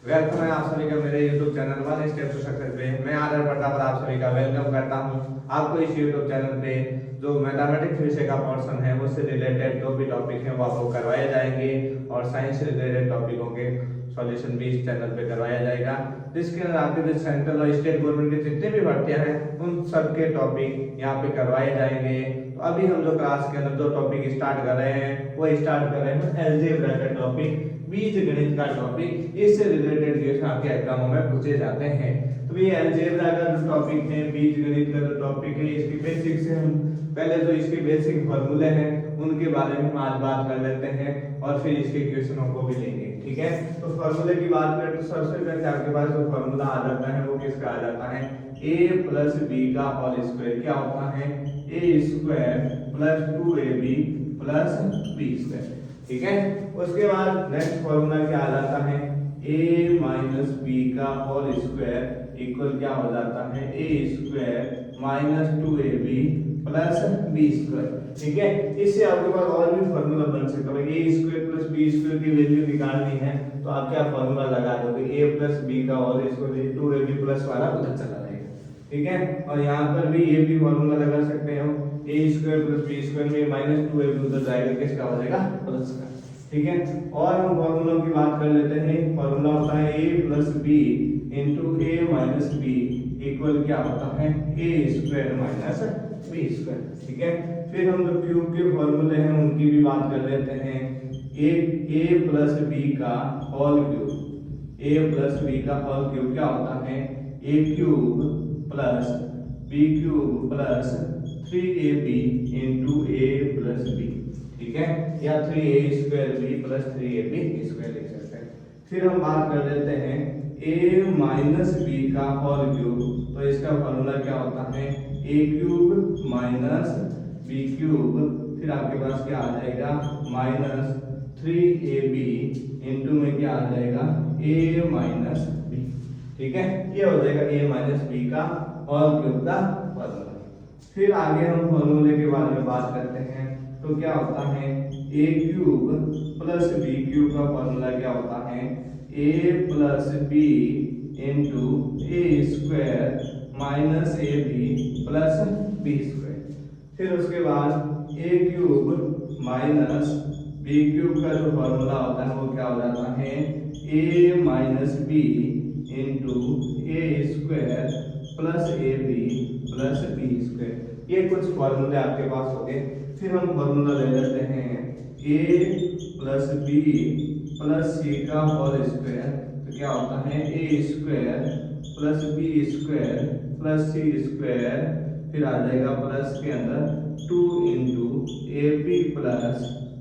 Welcome है आप सभी का मेरे YouTube channel one step to success पे। मैं आदर प्रताप आप सभी का वेलकम करता हूं। आपको इस YouTube चैनल पे जो मैथमेटिक्स विषय का पोर्शन है उससे रिलेटेड जो भी टॉपिक है वो आपको करवाए जाएंगे और साइंस से रिलेटेड टॉपिकों के सॉल्यूशन भी इस चैनल पे करवाया जाएगा, जिसके अंदर आपके जो सेंट्रल और स्टेट गवर्नमेंट की जितनी भी भर्तियां हैं उन सब के टॉपिक यहाँ पे करवाए जाएंगे। तो अभी हम जो क्लास के अंदर जो टॉपिक स्टार्ट कर रहे हैं वो स्टार्ट कर रहे हैं अलजेब्रा का टॉपिक, बीज गणित का टॉपिक। इससे रिलेटेड क्वेश्चन आपके एग्जामों में पूछे जाते हैं। तो ये अलजेब्रा का जो टॉपिक है, बीज गणित का जो टॉपिक है, इसकी बेसिक से हम पहले जो इसके बेसिक फॉर्मूले हैं उनके बारे में हम आज बात कर लेते हैं और फिर इसके क्वेश्चनों को भी लेंगे। ठीक है, तो फॉर्मूले की बात करें तो सबसे पहले आपके पास जो फॉर्मूला आ जाता है वो किसका आ जाता है, a प्लस बी का होल स्क्वायर। क्या होता है, a square plus 2ab plus b square. ठीक है, उसके बाद नेक्स्ट फॉर्मूला क्या आ जाता है, a माइनस बी का होल स्क्वायर इक्वल क्या हो जाता है, a square minus 2ab plus B square. ठीक है, इससे आपके पास और भी फॉर्मूला बन सकता है। a square plus B square की वैल्यू निकालनी है तो आप क्या फॉर्मूला लगा दोगे, a प्लस बी का होल स्क्वायर 2ab प्लस वाला पता चला रहेगा। ठीक है, और यहाँ पर भी ये भी फॉर्मूला लगा सकते हो, a square plus B square में माइनस 2ab उधर जाएगा, किसका हो जाएगा, प्लस का। ठीक है, और हम फॉर्मूलों की बात कर लेते हैं। फॉर्मूला होता है a plus B into a minus B equal क्या होता है, a square minus B square. ठीक है, फिर हम जो क्यूब के फॉर्मूले हैं उनकी भी बात कर लेते हैं। a प्लस बी का whole cube, a plus B का होल क्यूब क्या होता है, a cube plus B cube plus 3ab into a plus B. ठीक है, या 3a square b plus 3ab square लिख सकते हैं। फिर हम बात कर लेते हैं a माइनस बी का होल क्यूब, तो इसका फॉर्मूला क्या होता है, a cube minus B cube, फिर आपके पास क्या आ जाएगा, माइनस 3ab इंटू में क्या आ जाएगा, a माइनस बी। ठीक है, ये हो जाएगा a माइनस बी का होल क्यूब का फॉर्मूला। फिर आगे हम फॉर्मूले के बारे में बात करते हैं। तो क्या होता है, a cube plus B cube का फॉर्मूला क्या होता है, a plus B into A square minus A B plus B square. फिर उसके बाद a cube minus B cube का जो फॉर्मूला होता है वो क्या हो जाता है, a minus B into A square plus A B plus B square. ये कुछ फॉर्मूले आपके पास हो गए। फिर हम फॉर्मूला ले लेते हैं a plus B plus C का होल स्क्वायर, तो क्या होता है a square plus B square plus C square, फिर आ जाएगा प्लस के अंदर 2 into A B plus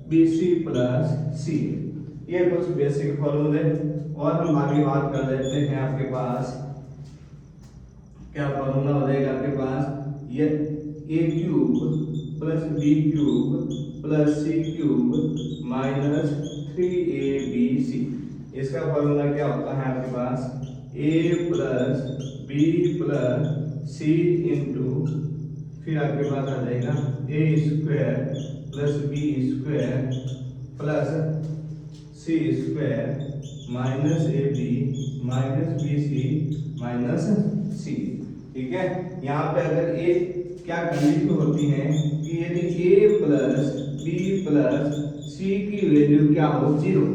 B C plus C. ये कुछ बेसिक फॉर्मूले। और हम आगे बात कर लेते हैं, आपके पास क्या फॉर्मूला हो जाएगा, आपके पास ये a cube plus B cube plus C cube minus 3abc। इसका फॉर्मूला क्या होता है आपके पास, a plus B plus C into, फिर आपके पास आ जाएगा a square plus B square plus C square minus A B minus B C minus C. ठीक है, यहाँ पे अगर ए क्या कंडीशन होती है कि यदि a प्लस बी प्लस सी की वैल्यू क्या हो, जीरो,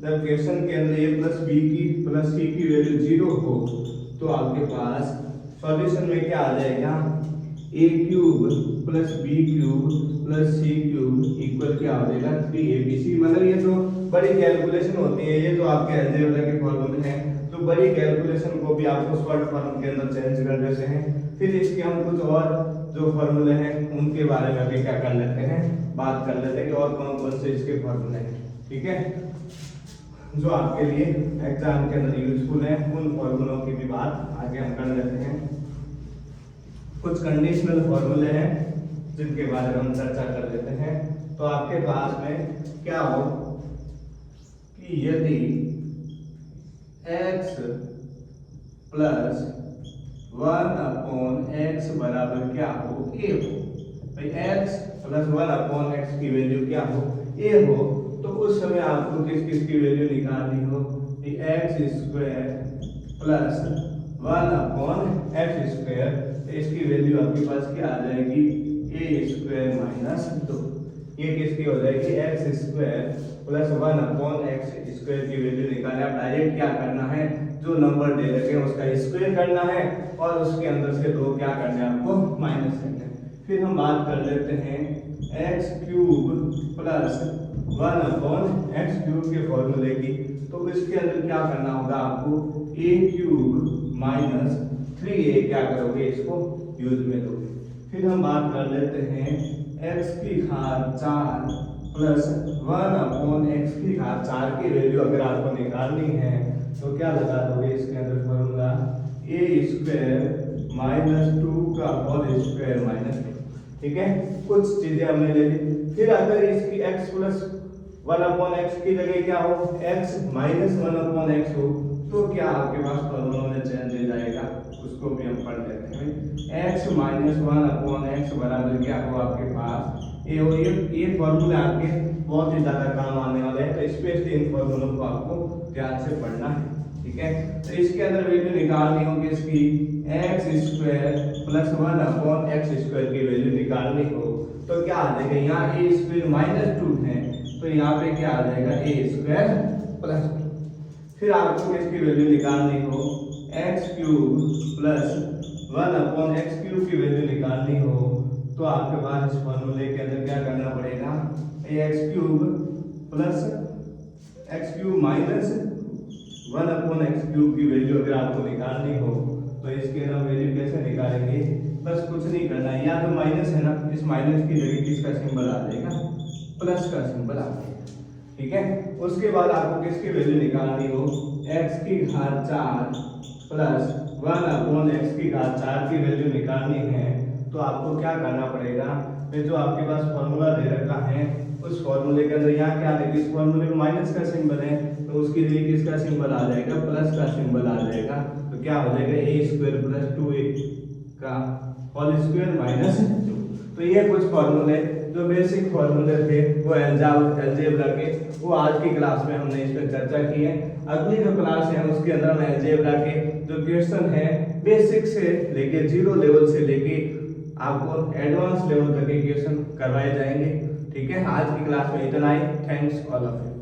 जब क्वेश्चन के अंदर a प्लस बी की प्लस सी की वैल्यू जीरो हो तो आपके पास सॉल्यूशन में क्या आ जाएगा, a cube plus B cube plus C cube equal क्या हो जाएगा, 3abc। मतलब ये तो बड़ी कैलकुलेशन होती है, ये तो आपके अलजेब्रा के फॉर्मूले हैं, तो बड़ी कैलकुलेशन को भी आपको शॉर्ट फॉर्म के अंदर चेंज कर देते हैं। फिर इसके हम कुछ और जो फॉर्मूले हैं उनके बारे में भी क्या कर लेते हैं, बात कर लेते हैं कि और कौन कौन से इसके फॉर्मूले हैं। ठीक है, जो आपके लिए एग्जाम के अंदर यूजफुल है, उन फॉर्मूलों की भी बात आगे हम कर लेते हैं। कुछ कंडीशनल फॉर्मूले हैं जिनके बारे में हम चर्चा कर लेते हैं। तो आपके पास में क्या हो कि यदि x प्लस 1/x बराबर क्या हो, a हो, भाई x प्लस 1/x की वैल्यू क्या हो, a हो, तो उस समय आपको किस किस की वैल्यू निकालनी हो, एक्स स्क्वायर प्लस 1/x²। इसकी वैल्यू आपके पास क्या आ जाएगी, a² - 2। ये किसकी हो जाएगी, x² प्लस 1/x² की वैल्यू निकालें। आप डायरेक्ट क्या करना है, जो नंबर दे रखे हैं उसका स्क्वायर करना है और उसके अंदर से दो क्या करना है आपको, माइनस करना है। फिर हम बात कर लेते हैं x³ प्लस 1/x³ के फॉर्मूले की। तो इसके अंदर क्या करना होगा आपको, a³ - 3a क्या करोगे, इसको यूज में दोगे। फिर हम बात कर लेते हैं x⁴ प्लस 1/x⁴ की वैल्यू अगर आपको निकालनी है तो क्या लगा दोगे इसके अंदर फॉर्मूला, a² - 2 का होल स्क्वायर माइनस। ठीक है, कुछ चीजें हमने ले ली। फिर अगर इसकी x प्लस 1/x की जगह क्या हो, x माइनस 1/x हो, तो क्या आपके पास फॉर्मूला में चेंज हो जाएगा, उसको भी हम पढ़ लेते हैं। x माइनस 1/x बराबर क्या हो आपके पास, ये फॉर्मूले आपके बहुत ही ज्यादा काम आने वाले हैं, तो स्पेशली इन फॉर्मूलों को आपको ध्यान से पढ़ना है। ठीक है, तो इसके अंदर वैल्यू निकालनी होगी इसकी, x² प्लस 1/x² की वैल्यू निकालनी हो तो क्या आ जाएगा, यहाँ a² - 2 है तो यहाँ पे क्या आ जाएगा, a² प्लस 2। फिर आपको इसकी वैल्यू निकालनी हो, x³ प्लस 1/x³ की वैल्यू निकालनी हो तो आपके पास इस फॉर्मूले के अंदर क्या करना पड़ेगा, x³ plus x³ minus 1/x³ की वैल्यू अगर आपको निकालनी हो तो इसके हम वैल्यू कैसे निकालेंगे, बस कुछ नहीं करना है, या तो माइनस है ना, इस माइनस की जगह किसका सिंबल आ जाएगा, प्लस का सिंबल आ जाएगा। ठीक है, उसके बाद आपको किसकी वैल्यू निकालनी हो, x⁴ प्लस 1/x⁴ की वैल्यू निकालनी है तो आपको क्या करना पड़ेगा, जो आपके पास फॉर्मूला दे रखा है उस फॉर्मूले के अंदर यहाँ क्या है, इस फॉर्मूले में माइनस का सिंबल है तो उसकी जगह किसका सिंबल आ जाएगा, प्लस का सिंबल आ जाएगा। तो क्या हो जाएगा, a² प्लस 2a का होल स्क्वायर माइनस 2। तो ये कुछ फॉर्मूले जो बेसिक फॉर्मूले थे वो अलजेब्रा के, वो आज की क्लास में हमने इस पर चर्चा की है। अगली जो क्लास है उसके अंदर हम अलजेब्रा के जो क्वेश्चन है बेसिक से लेके 0 लेवल से लेके आपको एडवांस लेवल तक के क्वेश्चन करवाए जाएंगे। ठीक है, आज की क्लास में इतना ही। Thanks all of you.